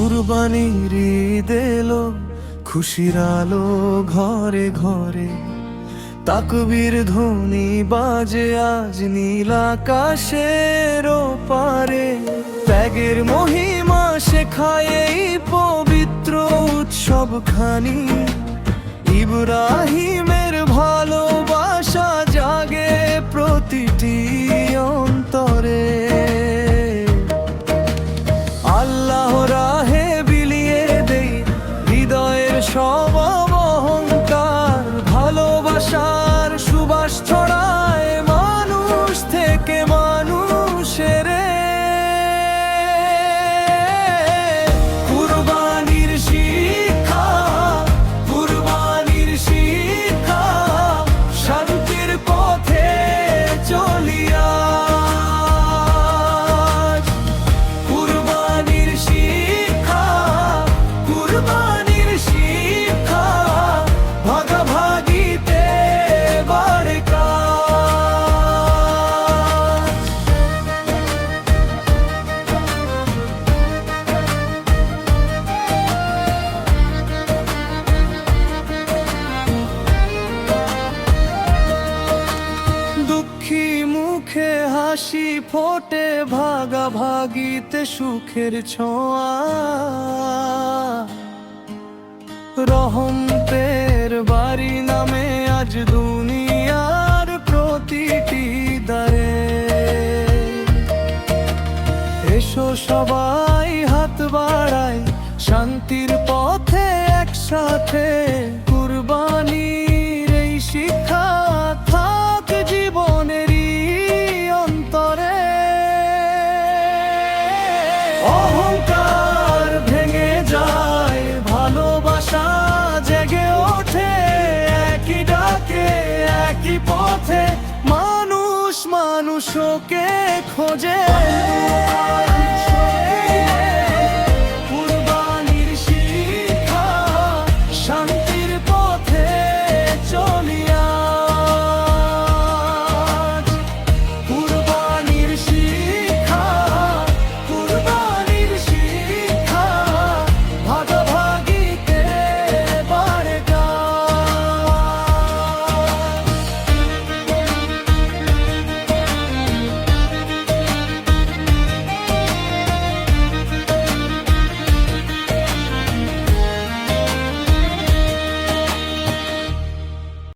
কুরবানির ঈদ এলো, খুশির আলো ঘরে ঘরে, তাকবীর ধ্বনি বাজে আজ নীল আকাশের ওপারে। ত্যাগের মহিমা শেখায় এই পবিত্র উৎসব খানি, ইব্রাহিমের ভালোবাসা জাগে প্রতিটি অন্তরে। আল্লাহ রাহে বিলিয়ে দেই হৃদয়ের সব অহংকার, ভালোবাসার সুবাস ছড়ায় মানুষ থেকে মানুষের। কুরবানির শিক্ষা, কুরবানির শিক্ষা, শান্তির পথে চলিয়া। কুরবানির শিক্ষা, কুরবানির শিক্ষা, ভাগাভাগিতে বাড়ে কাজ। দুঃখী মুখে হাসি ফোটে, ভাগাভাগিতে সুখের ছোঁয়া। রহমতের বাড়ি নামে আজ দুনিয়ার প্রতিটি দ্বারে। এসো সবাই হাত বাড়াই শান্তির পথে একসাথে। কুরবানির এই শিক্ষা থাক জীবনেরই অন্তরে। অহংকার ভেঙে যায়, ভালোবাসা জেগে ওঠে, একই ডাকে একই পথে মানুষ মানুষকে খোঁজে।